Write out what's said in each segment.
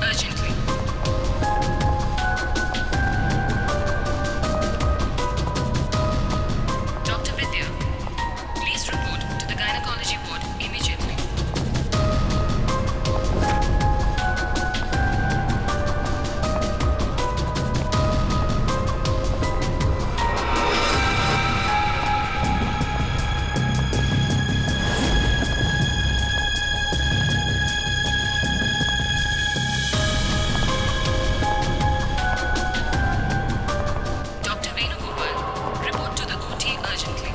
urgently. Dr. Vidya, please report to the gynecology ward immediately. Dr. Venugopal, report to the OT urgently.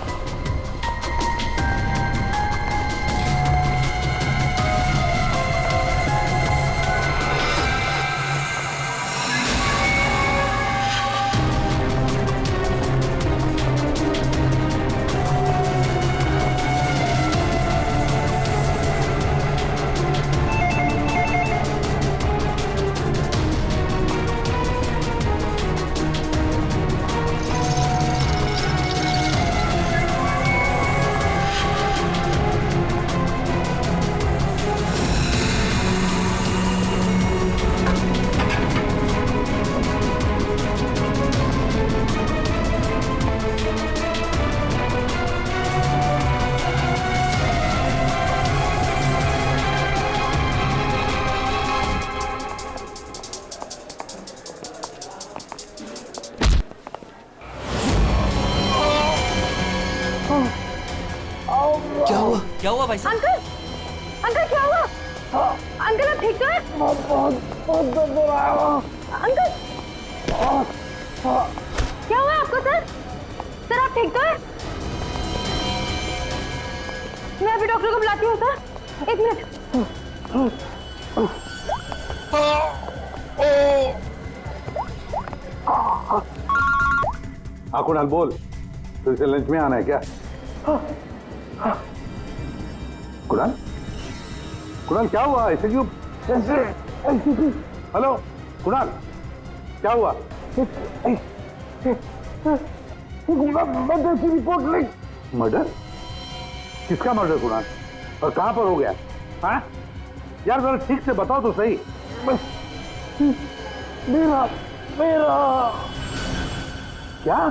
क्या हुआ भाई साहब? Uncle uncle क्या हुआ? Uncle आप ठीक तो है? बहुत दर्द हो रहा है अंकल। क्या हुआ आपको सर? सर आप ठीक तो है? मैं अभी डॉक्टर को बुलाती हूँ सर, एक मिनट। हाँ कुणाल बोल, फिर से लंच में आना है क्या? कुणाल कुणाल क्या हुआ, ऐसे क्यों? हेलो कुणाल क्या हुआ? मर्डर की रिपोर्ट लिख। मर्डर? किसका मर्डर कुणाल, और कहां पर हो गया? हाँ यार जरा ठीक से बताओ तो सही। मेरा मेरा क्या?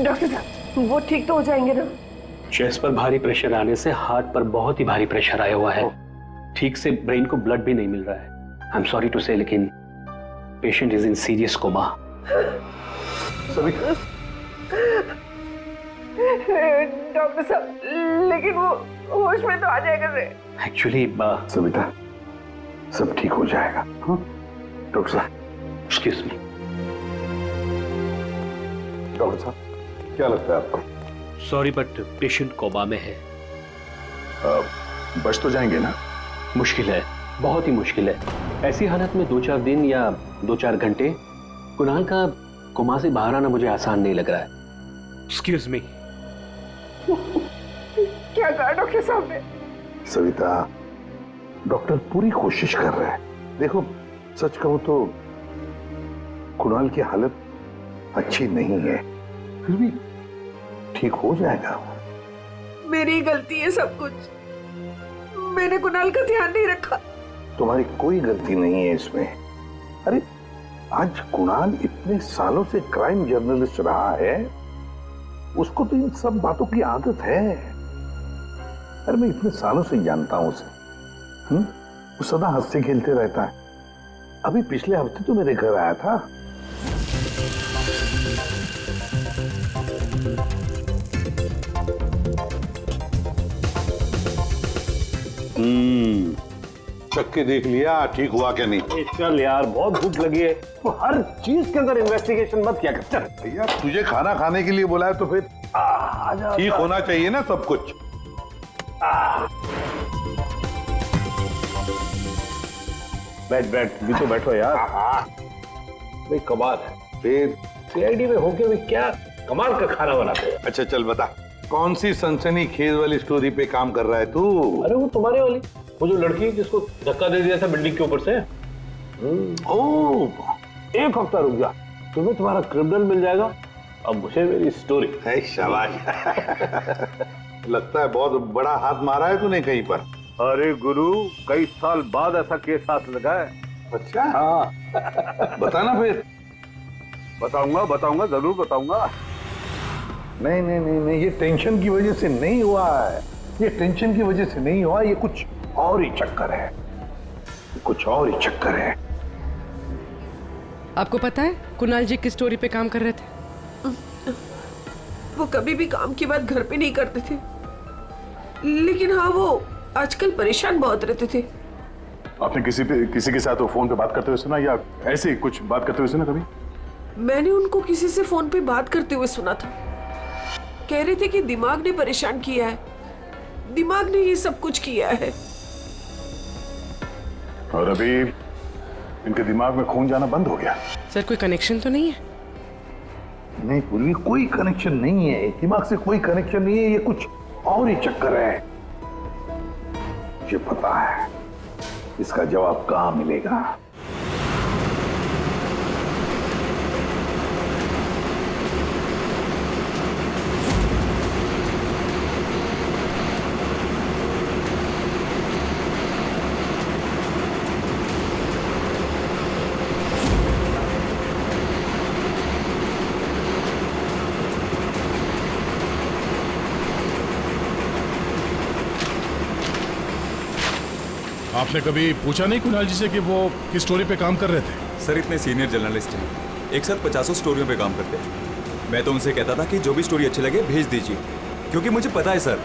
डॉक्टर साहब वो ठीक तो हो जाएंगे ना? चेस्ट पर भारी प्रेशर आने से हार्ट पर बहुत ही भारी प्रेशर आया हुआ है। ठीक से ब्रेन को ब्लड भी नहीं मिल रहा है। I am sorry to say, लेकिन patient is in serious coma. Doctor साहब लेकिन वो होश में तो आ जाएगा रे। एक्चुअली सविता सब ठीक हो जाएगा। डॉक्टर साहब एक्सक्यूज मी। डॉक्टर साहब क्या लगता है आपको? सॉरी बट पेशेंट कोमा में है। बच तो जाएंगे ना? मुश्किल है, बहुत ही मुश्किल है। ऐसी हालत में 2-4 दिन या 2-4 घंटे कुणाल का कोमा से बाहर आना मुझे आसान नहीं लग रहा है। Excuse me. क्या कहा डॉक्टर साहब ने? सविता डॉक्टर पूरी कोशिश कर रहे हैं। देखो सच कहूं तो कुणाल की हालत अच्छी नहीं है, फिर भी ठीक हो जाएगा। मेरी गलती है सब कुछ, मैंने कुणाल का ध्यान नहीं रखा। तुम्हारी कोई गलती नहीं है इसमें। अरे आज कुणाल इतने सालों से क्राइम जर्नलिस्ट रहा है, उसको तो इन सब बातों की आदत है। अरे मैं इतने सालों से जानता हूं उसे। वो सदा हंसते खेलते रहता है। अभी पिछले हफ्ते तो मेरे घर आया था। चख के देख लिया ठीक हुआ क्या नहीं? चल यार, बहुत भूख लगी है, तो हर चीज के अंदर इन्वेस्टिगेशन मत किया कर। चल भैया तुझे खाना खाने के लिए बुलाया तो फिर ठीक होना चाहिए ना सब कुछ। बैठ बैठ, भी तो बैठो यार। भाई कमाल है, फिर सीआईडी में होके भी क्या कमाल का खाना बनाते हैं। अच्छा चल बता, कौन सी सनसनी खेज वाली स्टोरी पे काम कर रहा है तू? अरे वो तुम्हारे वाली, वो जो लड़की जिसको धक्का दे दिया था बिल्डिंग के ऊपर से। ओह, एक हफ्ता रुक जा, तुम्हें तुम्हारा क्रिमिनल मिल जाएगा, अब मुझे मेरी स्टोरी। है शाबाश। लगता है बहुत बड़ा हाथ मारा है तूने कहीं पर। अरे गुरु, कई साल बाद ऐसा केस हाथ लगा है। अच्छा हाँ बताना फिर। बताऊंगा, जरूर बताऊंगा। नहीं नहीं नहीं नहीं, ये टेंशन की वजह से नहीं हुआ है, ये टेंशन की वजह से नहीं हुआ, ये कुछ और ही चक्कर है, कुछ और ही चक्कर है। आपको पता है कुणाल जी किस स्टोरी पे काम कर रहे थे? वो कभी भी काम की बात घर पे नहीं करते थे, लेकिन हाँ वो आजकल परेशान बहुत रहते थे। आपने किसी के साथ वो फोन पे बात करते हुए सुना या ऐसे ही कुछ बात करते हुए सुना कभी? मैंने उनको किसी से फोन पे बात करते हुए सुना था। कह रहे थे कि दिमाग ने परेशान किया है, दिमाग ने ये सब कुछ किया है। और अभी इनके दिमाग में खून जाना बंद हो गया। सर कोई कनेक्शन तो नहीं है? नहीं पूर्वी, कोई कनेक्शन नहीं है, दिमाग से कोई कनेक्शन नहीं है, ये कुछ और ही चक्कर है। मुझे पता है इसका जवाब कहां मिलेगा। आपने कभी पूछा नहीं कुणाल जी से कि वो किस स्टोरी पे काम कर रहे थे? सर इतने सीनियर जर्नलिस्ट हैं, एक साथ 50 स्टोरियों पे काम करते हैं। मैं तो उनसे कहता था कि जो भी स्टोरी अच्छी लगे भेज दीजिए, क्योंकि मुझे पता है सर,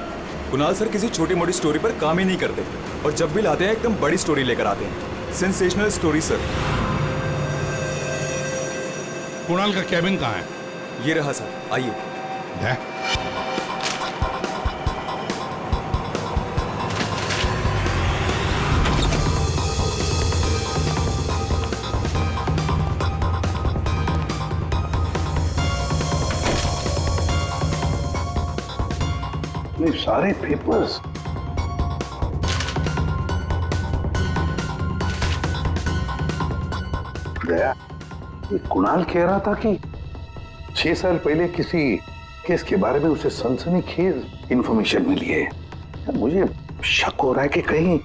कुणाल सर किसी छोटी मोटी स्टोरी पर काम ही नहीं करते, और जब भी लाते हैं एकदम बड़ी स्टोरी लेकर आते हैं, सेंसेशनल स्टोरी सर। कुणाल का कैबिन कहाँ है? ये रहा सर, आइए। है? ये सारे पेपर्स दया, ये कुणाल कह रहा था कि 6 साल पहले किसी केस के बारे में उसे सनसनीखेज इंफॉर्मेशन मिली है। मुझे शक हो रहा है कि कहीं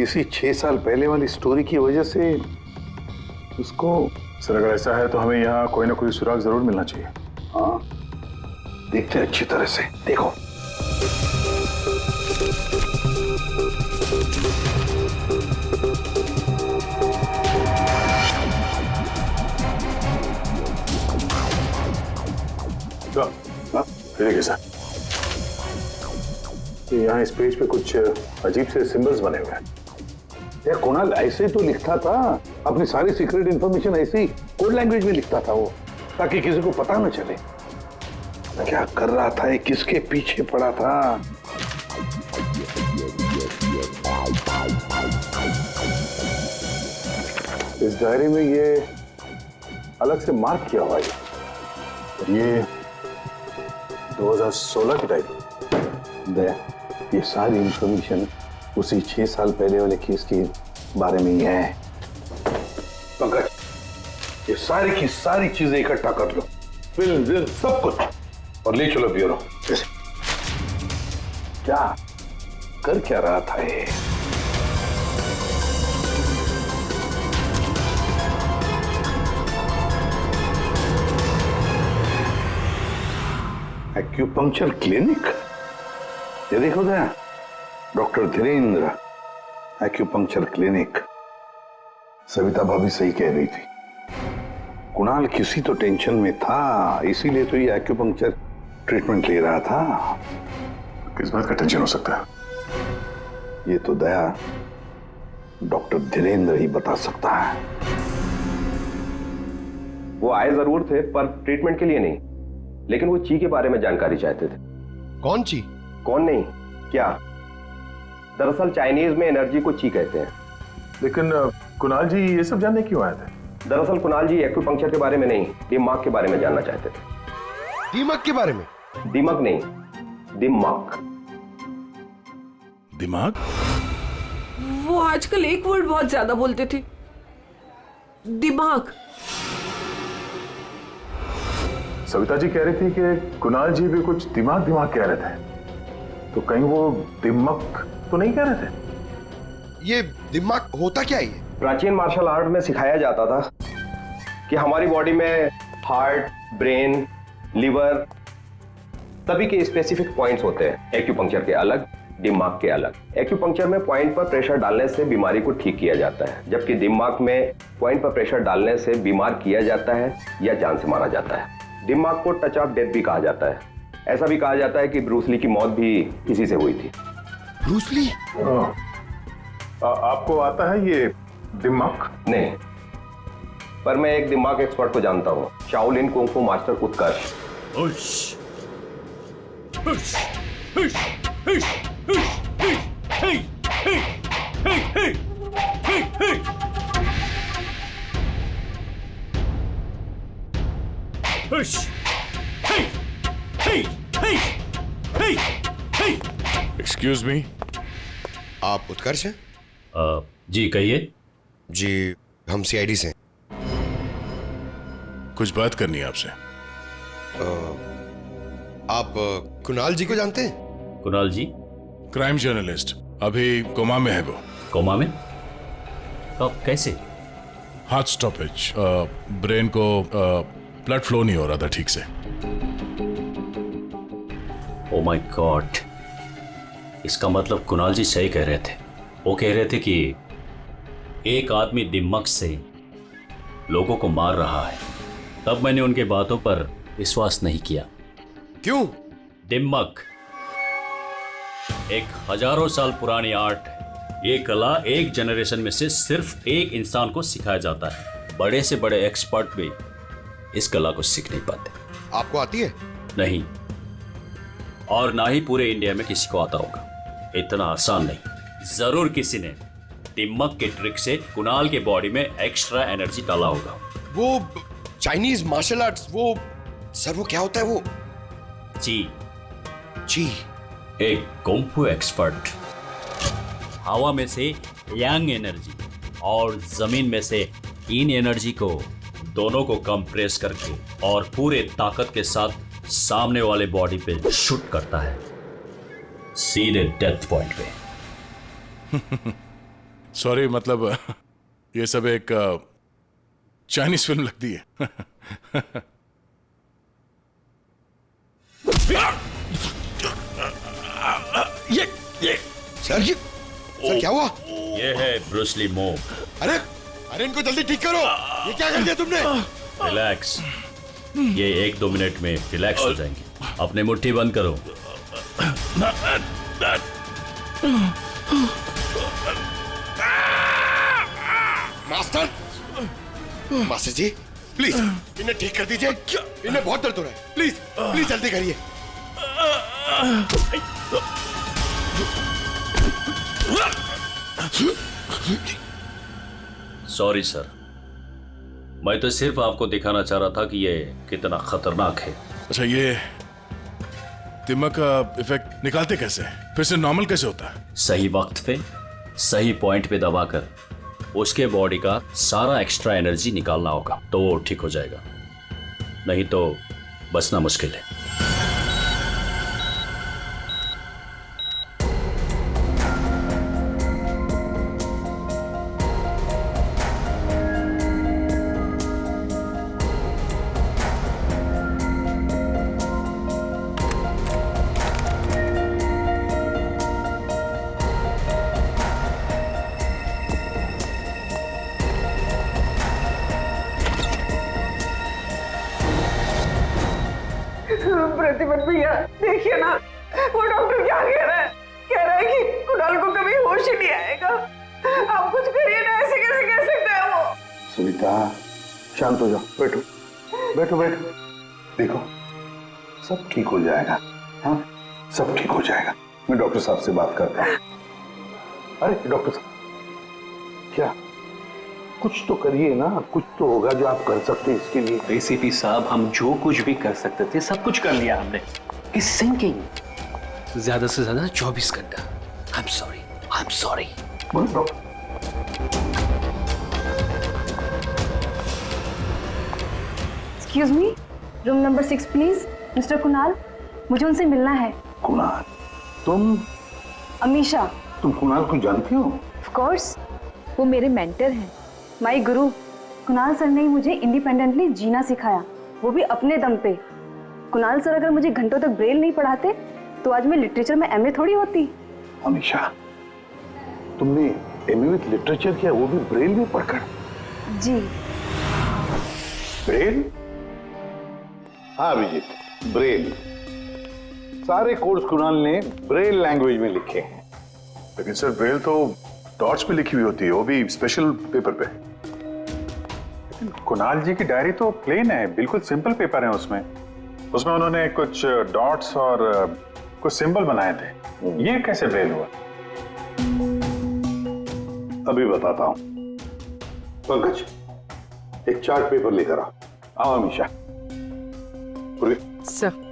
इसी 6 साल पहले वाली स्टोरी की वजह से उसको। सर अगर ऐसा है तो हमें यहाँ कोई ना कोई सुराग जरूर मिलना चाहिए। हाँ देखते हैं अच्छी तरह से, देखो। देखिए सर, यहाँ इस पेज पे कुछ अजीब से सिंबल्स बने हुए हैं। यार कुणाल ऐसे तो लिखता था, अपनी सारी सीक्रेट इंफॉर्मेशन ऐसे ही कोड लैंग्वेज में लिखता था वो, ताकि किसी को पता न चले क्या कर रहा था, ये किसके पीछे पड़ा था। इस डायरी में ये अलग से मार्क किया हुआ है, ये 2016 की डायरी। दया, ये सारी इंफॉर्मेशन उसी 6 साल पहले वाले केस के बारे में ही है। पंकज, ये सारी की सारी चीजें इकट्ठा कर लो, फिल्म सब कुछ, और ले चलो ब्यूरो। क्या कर क्या रहा था ये? एक्यूपंक्चर क्लिनिक, ये देखो Daya, doctor Dhirendra acupuncture clinic. Savita भाभी सही कह रही थी, कुणाल किसी तो टेंशन में था, इसीलिए तो ये एक्यूपंक्चर ट्रीटमेंट ले रहा था। किस बात का टेंशन हो सकता है? ये तो दया डॉक्टर धीरेन्द्र ही बता सकता है। वो आए जरूर थे पर ट्रीटमेंट के लिए नहीं, लेकिन वो ची के बारे में जानकारी चाहते थे। कौन ची? कौन नहीं क्या, दरअसल चाइनीज में एनर्जी को ची कहते हैं। लेकिन कुणाल जी ये सब जानने क्यों आए थे? दरअसल कुणाल जी एक्यूपंक्चर के बारे में नहीं, दिमाग के बारे में जानना चाहते थे। दिमाग के बारे में? दिमाग नहीं, दिमाग। दिमाग? वो आजकल एक वर्ड बहुत ज्यादा बोलते थे, दिमाग। सविता जी कह रही थी कि कुणाल जी भी कुछ दिमाग दिमाग कह रहे थे, तो कहीं वो दिमाग तो नहीं कह रहे थे? ये दिमाग होता क्या है? प्राचीन मार्शल आर्ट में सिखाया जाता था कि हमारी बॉडी में हार्ट, ब्रेन, लिवर सभी के स्पेसिफिक पॉइंट्स होते हैं। एक्यूपंक्चर के अलग, दिमाग के अलग। एक्यूपंक्चर में पॉइंट पर प्रेशर डालने से बीमारी को ठीक किया जाता है, जबकि दिमाग में पॉइंट पर प्रेशर डालने से बीमार किया जाता है या जान से मारा जाता है। दिमाग को टच ऑफ डेथ भी कहा जाता है। ऐसा भी कहा जाता है कि ब्रूस ली की मौत भी इसी से हुई थी। Bruce Lee? आपको आता है ये दिमाग? नहीं, पर मैं एक दिमाग एक्सपर्ट को जानता हूँ, शाओलिन कुंग फू मास्टर उत्कर्ष। एक्सक्यूज मी, आप उत्कर्ष हैं? जी कहिए। जी हम सीआईडी से हैं। कुछ बात करनी है आपसे। आप कुणाल जी को जानते हैं? कुणाल जी? क्राइम जर्नलिस्ट, अभी कोमा में है वो। कोमा में? कब, कैसे? हार्ट स्टॉपेज, ब्रेन को ब्लड फ्लो नहीं हो रहा था ठीक से। ओ माय गॉड, इसका मतलब कुणाल जी सही कह रहे थे। वो कह रहे थे कि एक आदमी दिमाग से लोगों को मार रहा है। तब मैंने उनके बातों पर विश्वास नहीं किया। क्यों? दिमाग एक हजारों साल पुरानी आर्ट है। ये कला एक जनरेशन में से सिर्फ एक इंसान को सिखाया जाता है। बड़े से बड़े एक्सपर्ट भी इस कला को सीख नहीं पाते। आपको आती है? नहीं, और ना ही पूरे इंडिया में किसी को आता होगा। इतना आसान नहीं। जरूर किसी ने दिमाग के ट्रिक से कुणाल के बॉडी में एक्स्ट्रा एनर्जी डाला होगा। वो चाइनीज मार्शल आर्ट्स, वो सर वो क्या होता है वो? जी जी, एक कुंफू एक्सपर्ट हवा में से यांग एनर्जी और जमीन में से इन एनर्जी को दोनों को कंप्रेस करके और पूरे ताकत के साथ सामने वाले बॉडी पे शूट करता है, सीधे डेथ पॉइंट पे। सॉरी, मतलब ये सब एक चाइनीज फिल्म लगती है। ये सर क्या हुआ? ये है ब्रूस ली मूव। अरे इनको जल्दी ठीक करो। ये क्या कर दिया तुमने? रिलैक्स, ये 1-2 मिनट में रिलैक्स हो जाएंगे। अपने मुट्ठी बंद करो। मास्टर जी प्लीज इन्हें ठीक कर दीजिए। इन्हें बहुत दर्द हो रहा है। प्लीज प्लीज जल्दी करिए। सॉरी सर, मैं तो सिर्फ आपको दिखाना चाह रहा था कि ये कितना खतरनाक है। अच्छा, ये दिमाग का इफेक्ट निकालते कैसे? फिर से नॉर्मल कैसे होता है? सही वक्त पे सही पॉइंट पे दबाकर उसके बॉडी का सारा एक्स्ट्रा एनर्जी निकालना होगा, तो वो ठीक हो जाएगा। नहीं तो बचना मुश्किल है। प्रतिपत भैया देखिए ना, वो डॉक्टर क्या कह रहा है? कह रहा है कि कुणाल को कभी होश सविता शांत हो जाओ, बैठो बैठो बैठो। देखो सब ठीक हो जाएगा, हाँ सब ठीक हो जाएगा। मैं डॉक्टर साहब से बात करता हूँ। अरे डॉक्टर साहब क्या, कुछ तो करिए ना, कुछ तो होगा जो आप कर सकते हैं इसके लिए। एसीपी साहब, हम जो कुछ भी कर सकते थे सब कुछ कर लिया हमने। इस सिंकिंग ज्यादा से ज्यादा 24 घंटा। I am sorry. Excuse me, room number 6 please. Mister Kunal, मुझे उनसे मिलना है। कुणाल? तुम? अमीशा। तुम कुणाल को जानती हो? ऑफ कोर्स, वो मेरे मेंटर हैं, माय गुरु। कुणाल सर ने ही मुझे इंडिपेंडेंटली जीना सिखाया, वो भी अपने दम पे। कुणाल सर अगर मुझे घंटों तक ब्रेल नहीं पढ़ाते तो आज मैं लिटरेचर में एमए थोड़ी होती। अमीशा, तुमने एमए विथ लिटरेचर किया, वो भी ब्रेल में पढ़कर? जी। ब्रेल? हाँ अभिजीत, ब्रेल। सारे कोर्स कुणाल ने ब्रेल लैंग्वेज में लिखे हैं। लेकिन सर ब्रेल तो डॉट्स पे लिखी हुई होती है, वो भी स्पेशल पेपर पे। लेकिन कुणाल जी की डायरी तो प्लेन है, बिल्कुल सिंपल पेपर है उसमें उन्होंने कुछ डॉट्स और कुछ सिंबल बनाए थे। ये कैसे ब्रेल हुआ? अभी बताता हूं। पंकज, एक चार्ट पेपर लेकर आओ अमीशा। सर।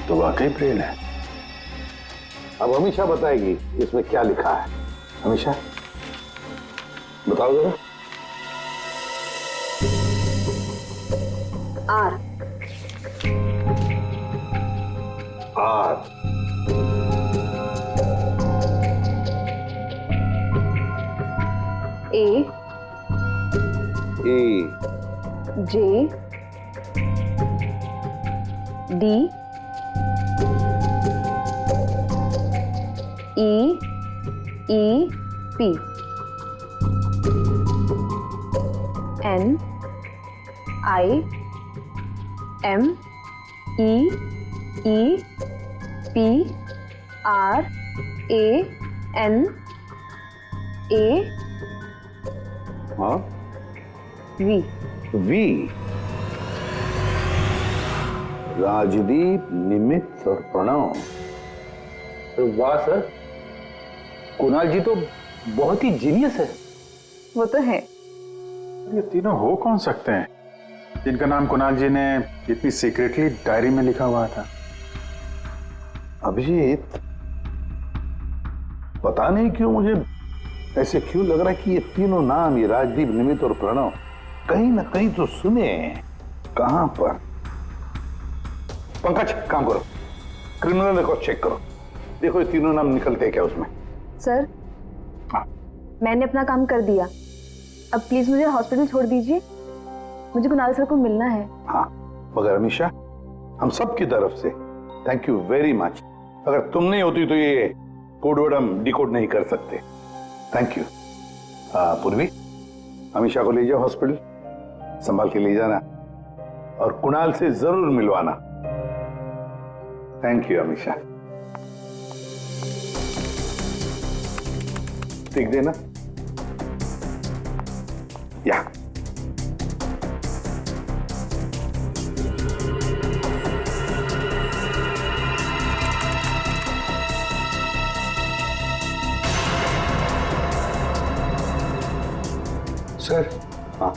तो वाकई ब्रेल है। अब अमीशा बताएगी इसमें क्या लिखा है। अमीशा बताओ जरा। R. R. A. A. J. D. P N I M E P R A N A हाँ V राजदीप, निमित और प्रणव। वाह सर, कुणाल जी तो बहुत ही जीनियस है। वो तो है। ये तीनों हो कौन सकते हैं जिनका नाम कुणाल जी ने इतनी सीक्रेटली डायरी में लिखा हुआ था? अभिजीत, पता नहीं क्यों मुझे ऐसे क्यों लग रहा है कि ये तीनों नाम, ये राजदीप, निमित और प्रणव, कहीं ना कहीं तो सुने हैं। कहां पर? पंकज, काम करो, क्रिमिनल रिकॉर्ड चेक करो, देखो ये तीनों नाम निकलते हैं क्या उसमें। सर, मैंने अपना काम कर दिया, अब प्लीज मुझे हॉस्पिटल छोड़ दीजिए, मुझे कुणाल सर को मिलना है। हाँ, मगर अमीशा, हम सब की तरफ से थैंक यू वेरी मच। अगर तुम नहीं होती तो ये कोडवर्ड हम डिकोड नहीं कर सकते। Thank you. पूर्वी, अमीशा को ले जाओ हॉस्पिटल, संभाल के ले जाना और कुणाल से जरूर मिलवाना। Thank you Amisha. ठीक देना या। सर, हाँ,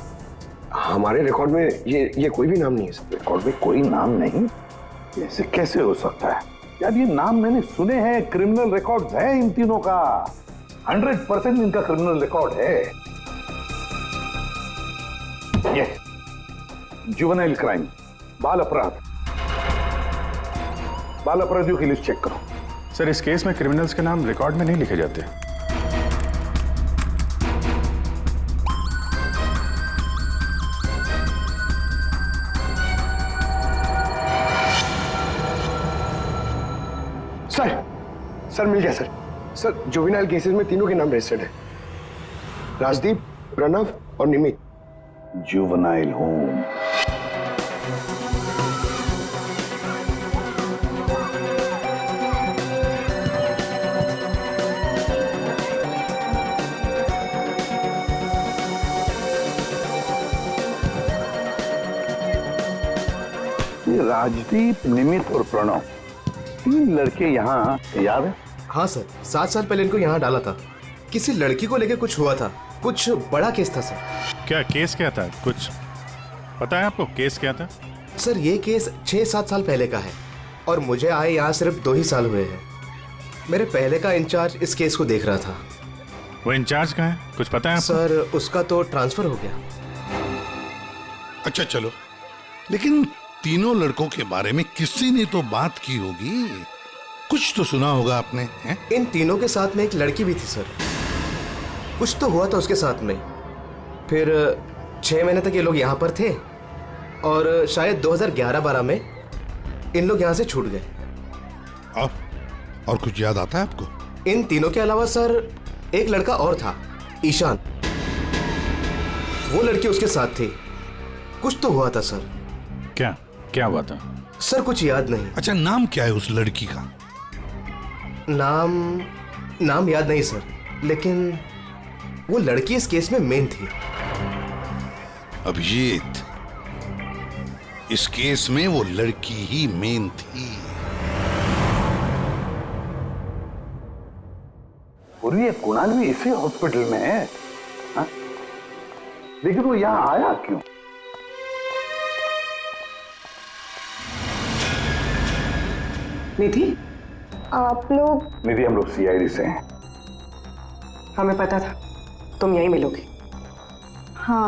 हमारे रिकॉर्ड में ये कोई भी नाम नहीं है सर। रिकॉर्ड में कोई नाम नहीं? ऐसे कैसे हो सकता है यार? ये नाम मैंने सुने हैं, क्रिमिनल रिकॉर्ड है इन तीनों का, 100% इनका क्रिमिनल रिकॉर्ड है। ये जुवेनाइल क्राइम, बाल अपराध, बाल अपराधियों की लिस्ट चेक करो। सर इस केस में क्रिमिनल्स के नाम रिकॉर्ड में नहीं लिखे जाते। सर मिल गया सर। सर जुवेनाइल केसेस में तीनों के नाम रजिस्टर्ड है, राजदीप, प्रणव और निमित। Juvenile home. राजदीप, निमित और प्रणव, तीन लड़के यहाँ याद है? हाँ सर, 7 साल पहले इनको यहाँ डाला था। किसी लड़की को लेकर कुछ हुआ था, कुछ बड़ा केस था सर। क्या केस क्या था? कुछ पता है आपको केस क्या था? सर ये केस 6-7 साल पहले का है और मुझे आए यहाँ सिर्फ 2 ही साल हुए हैं। मेरे पहले का इंचार्ज इस केस को देख रहा था। वो इंचार्ज कहाँ है, कुछ पता है आपको? सर उसका तो ट्रांसफर हो गया। अच्छा चलो, लेकिन तीनों लड़कों के बारे में किसी ने तो बात की होगी, कुछ तो सुना होगा आपने, हैं? इन तीनों के साथ में एक लड़की भी थी सर, कुछ तो हुआ था उसके साथ में। फिर 6 महीने तक ये लोग यहाँ पर थे और शायद 2011-12 में इन लोग यहाँ से छूट गए। और कुछ याद आता है आपको? इन तीनों के अलावा सर एक लड़का और था, ईशान। वो लड़की उसके साथ थी, कुछ तो हुआ था सर। क्या हुआ था? सर कुछ याद नहीं। अच्छा, नाम क्या है उस लड़की का? नाम याद नहीं सर, लेकिन वो लड़की इस केस में मेन थी। अभिजीत, इस केस में वो लड़की ही मेन थी। और ये कुणाल भी इसी हॉस्पिटल में है, हा? लेकिन वो यहाँ आया क्यों? निधि, आप लोग? निधि, हम लोग सीआईडी से हैं। हमें पता था तुम यहीं मिलोगे। हाँ,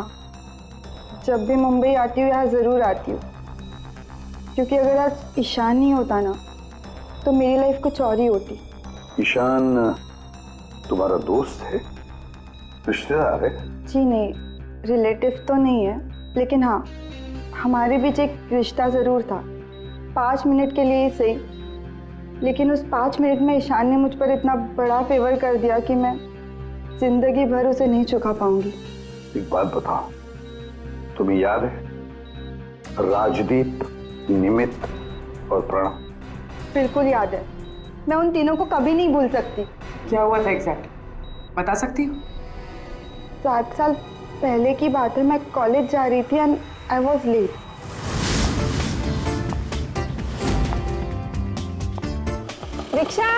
जब भी मुंबई आती हूँ यहाँ ज़रूर आती हूँ, क्योंकि अगर आज ईशान नहीं होता ना तो मेरी लाइफ कुछ और ही होती। ईशान तुम्हारा दोस्त है, रिश्तेदार है? जी नहीं, रिलेटिव तो नहीं है, लेकिन हाँ हमारे बीच एक रिश्ता ज़रूर था, 5 मिनट के लिए ही सही। लेकिन उस 5 मिनट में ईशान ने मुझ पर इतना बड़ा फेवर कर दिया कि मैं जिंदगी भर उसे नहीं चुका पाऊंगी। एक बात बताओ, तुम्हें याद है राजदीप, निमित और प्रणव? बिल्कुल याद है, मैं उन तीनों को कभी नहीं भूल सकती। क्या हुआ था एग्जैक्ट बता सकती हो? 7 साल पहले की बात है, मैं कॉलेज जा रही थी and I was late. Rickshaw!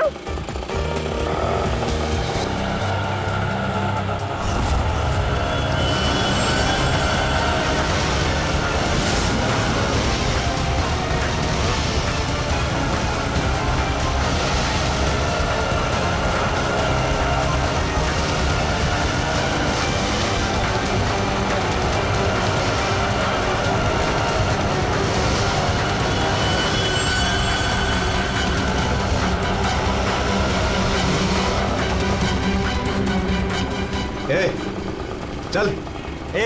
चल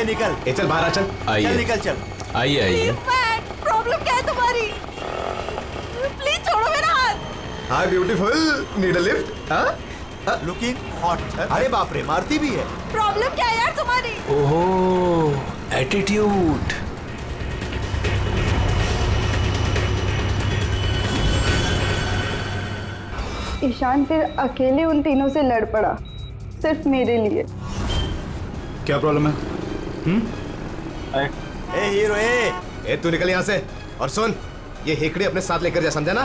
निकल, चल बाहर आ, चल चल निकल, चल। आइए। प्रॉब्लम क्या है तुम्हारी? प्लीज छोड़ो मेरा हाथ। हाय ब्यूटीफुल, नीड अ लिफ्ट? हाँ, लुकिंग हॉट। अरे बाप रे, मारती भी है। प्रॉब्लम क्या है यार तुम्हारी? ओहो, एटीट्यूड। ईशान फिर अकेले उन तीनों से लड़ पड़ा, सिर्फ मेरे लिए। क्या प्रॉब्लम है? ए हीरो, तू निकल यहाँ से। और सुन, ये हेकड़ी अपने साथ लेकर जा, समझा ना?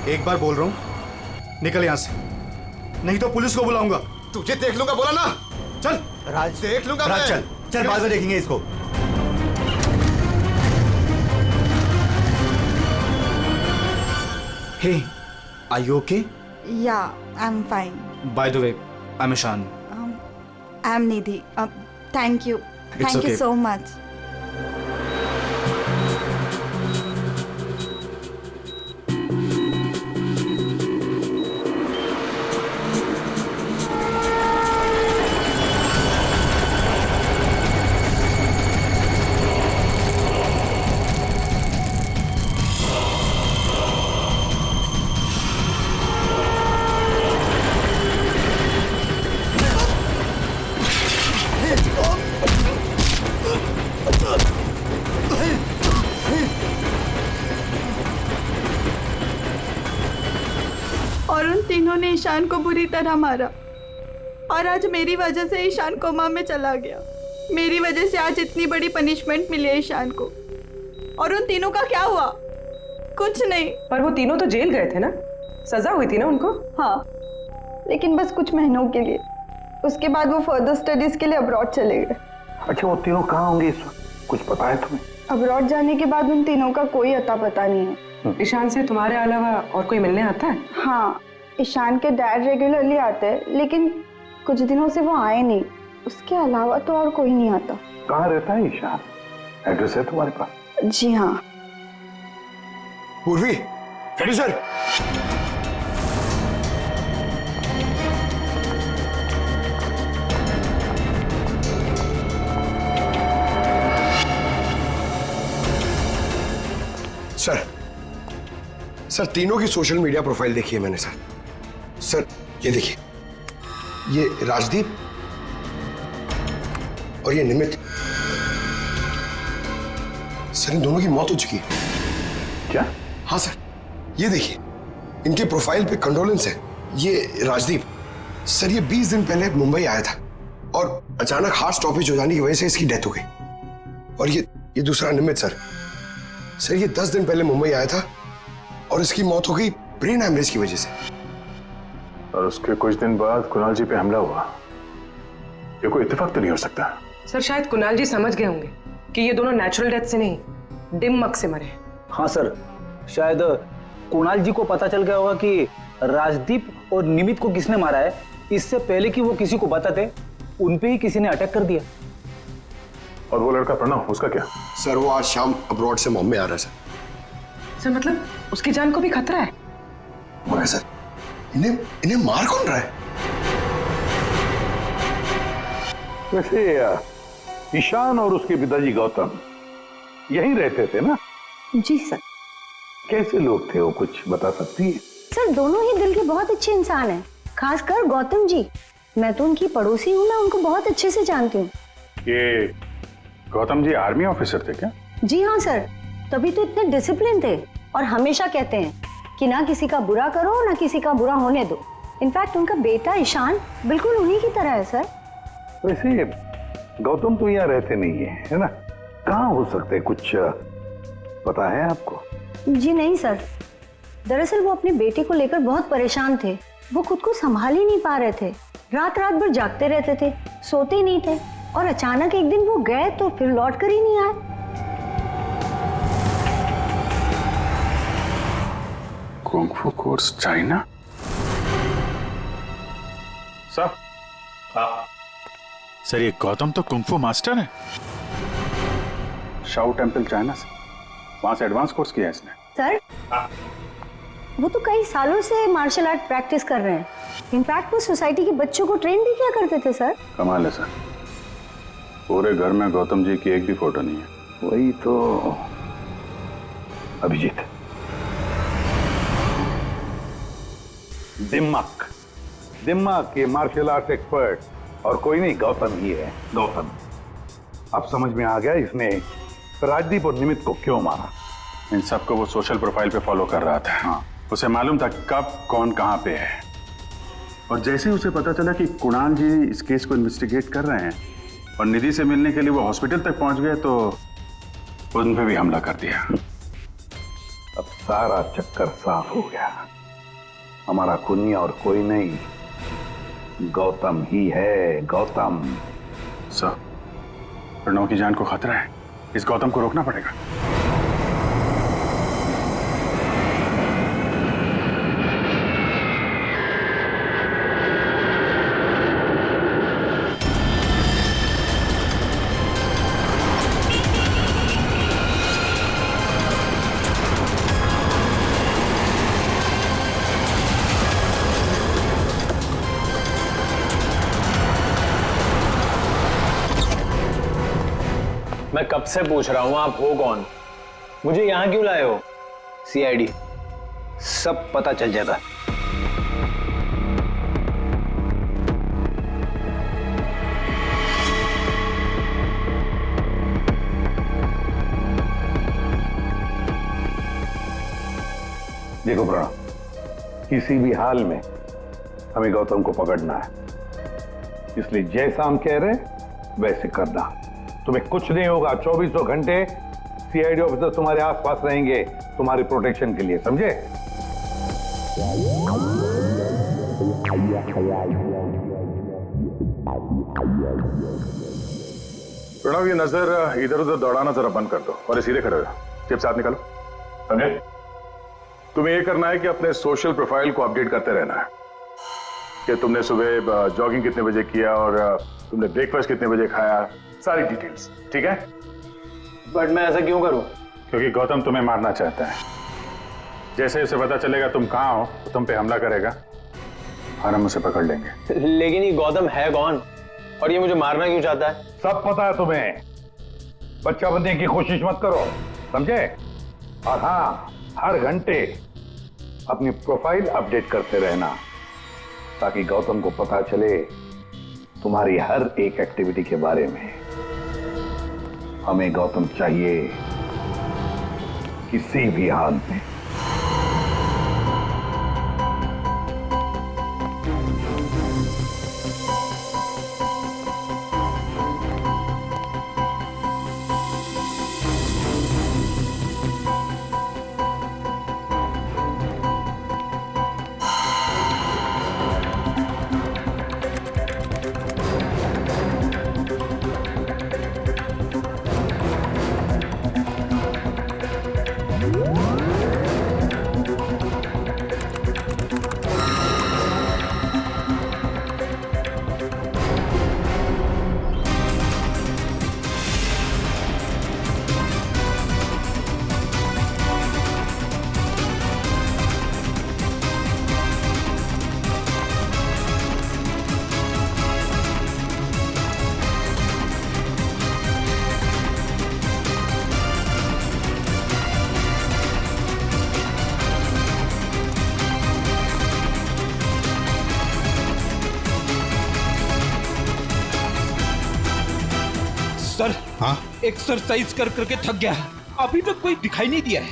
एक बार बोल रहा हूँ, निकल यहाँ से, नहीं तो पुलिस को बुलाऊंगा। तुझे देख लूंगा, बोला ना? चल राज, देख लूंगा राज, मैं। चल बाद में देखेंगे इसको। Hey, are you okay? Yeah, I'm fine. By the way, I'm Ishan. I'm Nidhi. Thank you. It's Thank you okay. so much. Ishan को बुरी तरह मारा और आज मेरी वजह से ईशान कोमा में चला गया। मेरी वजह से आज इतनी बड़ी पनिशमेंट मिली है ईशान को। और उन तीनों का क्या हुआ? कुछ नहीं। पर वो तीनों तो जेल गए थे ना, सजा हुई थी ना उनको। हाँ, लेकिन बस कुछ महीनों के लिए। उसके बाद वो फर्दर स्टडीज के लिए अब्रॉड चले गए। अच्छा, वो तीनों कहाँ होंगे इस वक्त? कुछ पता है तुम्हें? अब्रॉड जाने के बाद उन तीनों का कोई अता पता नहीं है। ईशान से तुम्हारे अलावा और कोई मिलने आता है? हाँ, ईशान के डैड रेगुलरली आते हैं, लेकिन कुछ दिनों से वो आए नहीं। उसके अलावा तो और कोई नहीं आता। कहाँ रहता है ईशान? एड्रेस है तुम्हारे पास? जी हाँ। पूर्वी, सर। सर, तीनों की सोशल मीडिया प्रोफाइल देखी है मैंने सर। सर, ये देखिए, ये राजदीप और ये निमित। सर, इन दोनों की मौत हो चुकी है। क्या? हाँ सर, ये देखिए, इनके प्रोफाइल पे कंडोलेंस है। ये राजदीप सर, ये 20 दिन पहले मुंबई आया था और अचानक हार्ट स्टॉपेज हो जाने की वजह से इसकी डेथ हो गई। और ये दूसरा निमित सर, ये 10 दिन पहले मुंबई आया था और इसकी मौत हो गई ब्रेन हैमरेज की वजह से। और उसके कुछ दिन बाद कुणाल जी पे हमला हुआ। ये कोई इत्तेफाक तो नहीं हो सकता। सर, शायद कुणाल जी समझ गए होंगे कि ये दोनों नेचुरल डेथ से नहीं, दिमाग से मरे। हाँ सर, शायद कुणाल जी को पता चल गया होगा कि राजदीप और निमित को किसने मारा है। इससे पहले कि वो किसी को बताते, उन पे ही किसी ने अटैक कर दिया। और वो लड़का प्रणव, उसका क्या? सर, वो आज शाम अब्रॉड से बॉम्बे आ रहा है सर। सर, मतलब उसकी जान को भी खतरा है। मगर सर, इन्हें मार कौन रहा है? वैसे ईशान और उसके पिताजी गौतम यहीं रहते थे ना? जी सर। कैसे लोग थे वो, कुछ बता सकती है? सर, दोनों ही दिल के बहुत अच्छे इंसान हैं, खासकर गौतम जी। मैं तो उनकी पड़ोसी हूँ, मैं उनको बहुत अच्छे से जानती हूँ। ये गौतम जी आर्मी ऑफिसर थे क्या? जी हाँ सर, तभी तो इतने डिसिप्लिन थे और हमेशा कहते हैं कि ना किसी का बुरा करो, ना किसी का बुरा होने दो। इनफैक्ट उनका बेटा ईशान बिल्कुल उन्हीं की तरह है सर। वैसे गौतम तो यहाँ रहते नहीं है ना? कहाँ हो सकते, कुछ पता है आपको? जी नहीं सर, दरअसल वो अपने बेटे को लेकर बहुत परेशान थे। वो खुद को संभाल ही नहीं पा रहे थे, रात रात भर जागते रहते थे, सोते नहीं थे। और अचानक एक दिन वो गए तो फिर लौट कर ही नहीं आए। Kung fu course China? Sir, sir ये गौतम तो कुंग-फू मास्टर है। शाओ टेम्पल चाइना से, वहां से एडवांस कोर्स किया है इसने। सर, वो तो कई सालों से मार्शल आर्ट प्रैक्टिस कर रहे हैं। इनफैक्ट वो सोसाइटी के बच्चों को ट्रेन भी किया करते थे सर। कमाल है सर, पूरे घर में गौतम जी की एक भी फोटो नहीं है। वही तो अभिजीत, दिमाग के मार्शल आर्ट एक्सपर्ट और कोई नहीं, गौतम ही है। गौतम, अब समझ में आ गया इसने राजदीप और निमित को क्यों मारा। इन सबको वो सोशल प्रोफाइल पे फॉलो कर रहा था। हाँ, उसे मालूम था कब कौन कहाँ पे है। और जैसे ही उसे पता चला कि कुणाल जी इस केस को इन्वेस्टिगेट कर रहे हैं और निधि से मिलने के लिए वो हॉस्पिटल तक पहुंच गए, तो उन पे भी हमला कर दिया। अब सारा चक्कर साफ हो गया। हमारा खूनी और कोई नहीं, गौतम ही है। गौतम। सर, प्रणव की जान को खतरा है, इस गौतम को रोकना पड़ेगा। मैं कब से पूछ रहा हूं आप हो कौन? मुझे यहां क्यों लाए हो? सीआईडी, सब पता चल जाएगा। देखो प्रणव, किसी भी हाल में हमें गौतम को पकड़ना है, इसलिए जैसा हम कह रहे वैसे करना। तुम्हें कुछ नहीं होगा, 24 घंटे सीआईडी ऑफिसर तुम्हारे आसपास रहेंगे तुम्हारी प्रोटेक्शन के लिए, समझे? प्रणव, ये नजर इधर उधर दौड़ाना जरा बंद कर दो और सीधे खड़े हो जाओ। चिप्स हाथ निकालो, समझे? तुम्हें ये करना है कि अपने सोशल प्रोफाइल को अपडेट करते रहना है कि तुमने सुबह जॉगिंग कितने बजे किया और तुमने ब्रेकफास्ट कितने बजे खाया, सारी डिटेल्स, ठीक है? बट मैं ऐसा क्यों करूं? क्योंकि गौतम तुम्हें मारना चाहता है। जैसे उसे पता चलेगा तुम कहाँ हो तो तुम पे हमला करेगा और हम उसे पकड़ लेंगे। लेकिन ये गौतम है कौन और ये मुझे मारना क्यों चाहता है? सब पता है तुम्हें, बच्चा बनने की कोशिश मत करो, समझे? और हाँ, हर घंटे अपनी प्रोफाइल अपडेट करते रहना ताकि गौतम को पता चले तुम्हारी हर एक एक्टिविटी के बारे में। हमें गौतम चाहिए किसी भी हाल में। सर, हाँ? एक्सरसाइज कर करके थक गया, अभी तक कोई दिखाई नहीं दिया है।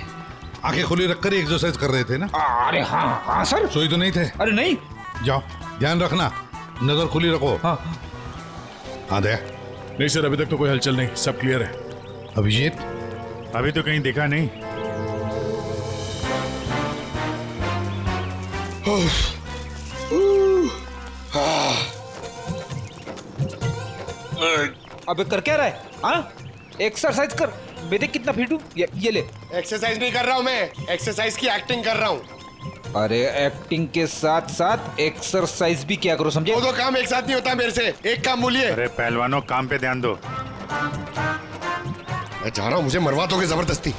आंखें खुली रखकर ही एक्सरसाइज कर रहे थे ना? अरे हाँ हाँ सर। सोई तो नहीं थे? अरे नहीं। जाओ, ध्यान रखना, नजर खुली रखो। हाँ हाँ दे। नहीं सर, अभी तक तो कोई हलचल नहीं, सब क्लियर है। अभिजीत? अभी तो कहीं दिखा नहीं। अबे कर क्या रहा है? हाँ, एक्सरसाइज कर। मैं कितना फिट हूँ, ये ले। एक्सरसाइज नहीं कर रहा हूँ मैं, एक्सरसाइज की एक्टिंग कर रहा हूँ। अरे एक्टिंग के साथ साथ एक्सरसाइज भी क्या करो, समझे? दो काम एक साथ नहीं होता मेरे से, एक काम बोलिए। अरे पहलवानों, काम पे ध्यान दो। मैं जा रहा हूँ, मुझे मरवा दोगे जबरदस्ती।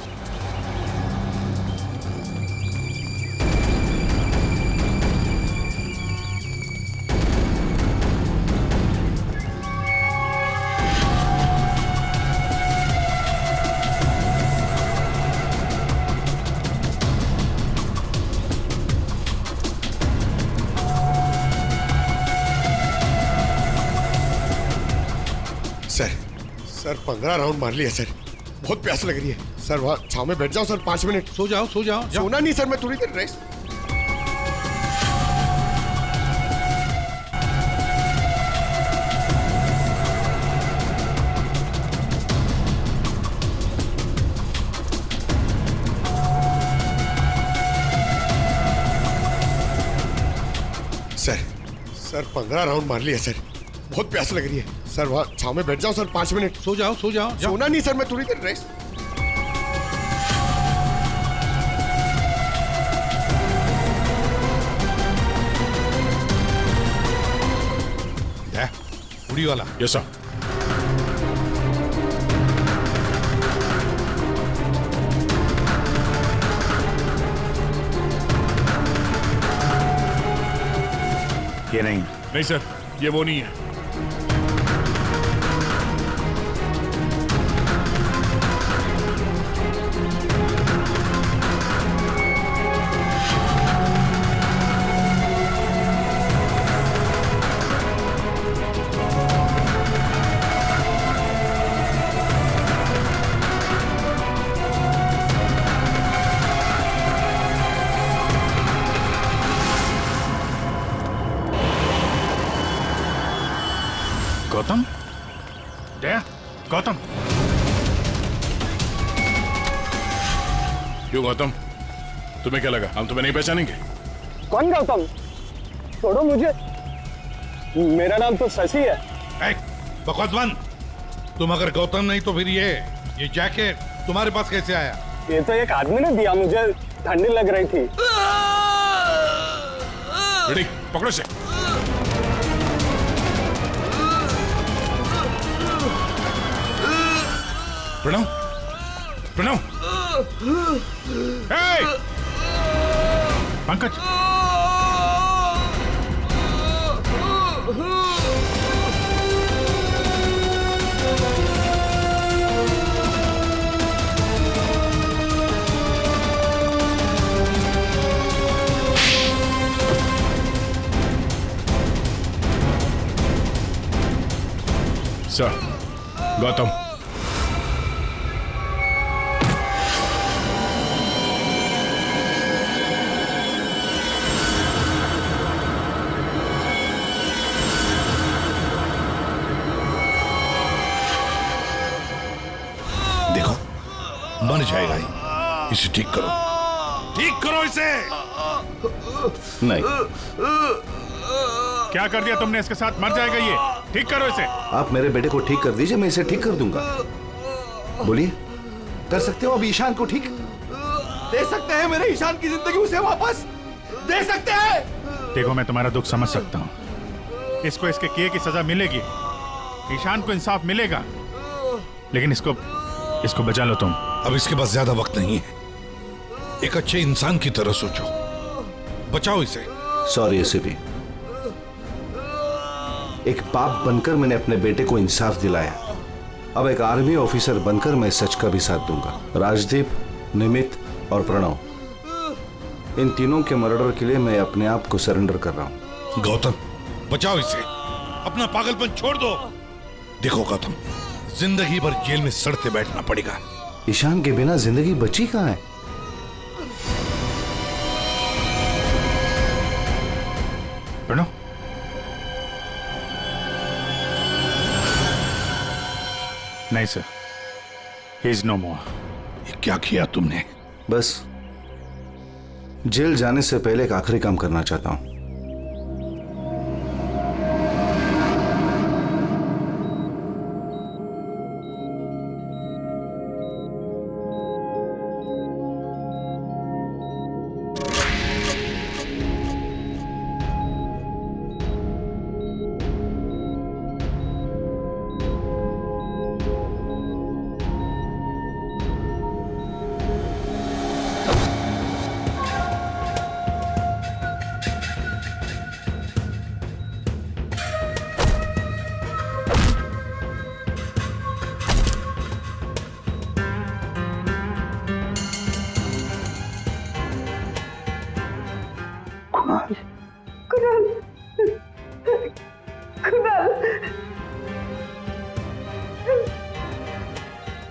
सर 15 राउंड मार लिया सर, बहुत प्यास लग रही है सर। वहाँ छाव में बैठ जाओ सर, 5 मिनट। सो जाओ, सो जाओ। सोना नहीं सर, मैं थोड़ी देर रेस्ट। सर 15 राउंड मार लिया सर, बहुत प्यास लग रही है सर। वहाँ छाव में बैठ जाओ सर, 5 मिनट। सो जाओ, सो जाओ। सोना नहीं सर, मैं थोड़ी देर रेस्ट। उड़ी वाला। Yes sir. ये नहीं। नहीं सर, ये वो नहीं है। जया, गौतम। क्यों गौतम, तुम्हें क्या लगा हम तुम्हें नहीं पहचानेंगे? कौन गौतम? छोड़ो मुझे, मेरा नाम तो शशि है। बकवास बंद। तुम अगर गौतम नहीं तो फिर ये जैकेट तुम्हारे पास कैसे आया? ये तो एक आदमी ने दिया मुझे, ठंडी लग रही थी। पकड़ो से। प्रणव, प्रणव, पंकज, सर, गौतम। देखो, मर जाएगा ही। इसे ठीक करो, ठीक करो इसे। नहीं, क्या कर दिया तुमने इसके साथ? मर जाएगा ये, ठीक करो इसे। आप मेरे बेटे को ठीक कर दीजिए, मैं इसे ठीक कर दूंगा। बोलिए, कर सकते हो अब ईशान को ठीक? दे सकते हैं मेरे ईशान की जिंदगी उसे वापस दे सकते हैं। देखो, मैं तुम्हारा दुख समझ सकता हूँ। इसको इसके किए की सजा मिलेगी, ईशान को इंसाफ मिलेगा, लेकिन इसको बचा लो तुम। अब इसके पास ज्यादा वक्त नहीं है। एक अच्छे इंसान की तरह सोचो, बचाओ इसे। सॉरी एसीपी, एक बाप बनकर मैंने अपने बेटे को इंसाफ दिलाया। अब एक आर्मी ऑफिसर बनकर मैं सच का भी साथ दूंगा। राजदीप, निमित और प्रणव, इन तीनों के मर्डर के लिए मैं अपने आप को सरेंडर कर रहा हूं। गौतम, बचाओ इसे, अपना पागलपन छोड़ दो। देखो गौतम, जिंदगी भर जेल में सड़ते बैठना पड़ेगा। ईशान के बिना जिंदगी बची कहां है? प्रणव, नहीं सर, ही इज नो मोर। क्या किया तुमने? बस जेल जाने से पहले एक आखिरी काम करना चाहता हूं।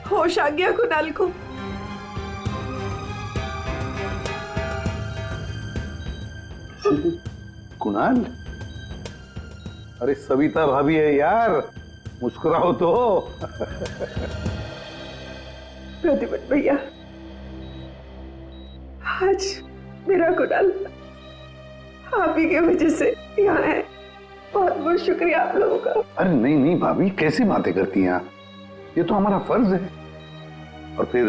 होश आ गया कुणाल को। कुणाल, अरे सविता भाभी है यार, मुस्कुराओ तो। प्रतिपत भैया, आज मेरा कुणाल आप ही की वजह से यहाँ है। बहुत बहुत शुक्रिया आप लोगों का। अरे नहीं नहीं भाभी, कैसी बातें करती हैं आप? ये तो हमारा फर्ज है। और फिर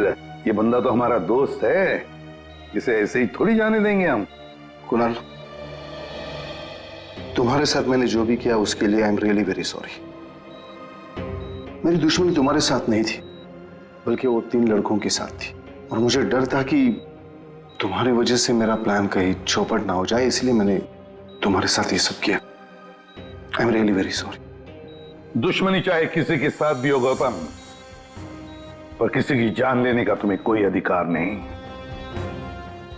ये बंदा तो हमारा दोस्त है, इसे ऐसे ही थोड़ी जाने देंगे हम। कुणाल, तुम्हारे साथ मैंने जो भी किया उसके लिए I am really very sorry. मेरी दुश्मनी तुम्हारे साथ नहीं थी, बल्कि वो 3 लड़कों के साथ थी, और मुझे डर था कि तुम्हारी वजह से मेरा प्लान कहीं चौपट ना हो जाए, इसलिए मैंने तुम्हारे साथ ये सब किया। I am really very sorry. दुश्मनी चाहे किसी के साथ भी हो गौतम, पर किसी की जान लेने का तुम्हें कोई अधिकार नहीं।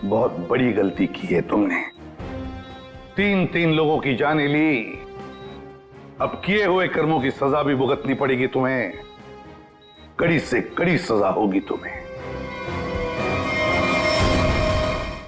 बहुत बड़ी गलती की है तुमने। 3 लोगों की जानें ली, अब किए हुए कर्मों की सजा भी भुगतनी पड़ेगी तुम्हें। कड़ी से कड़ी सजा होगी तुम्हें।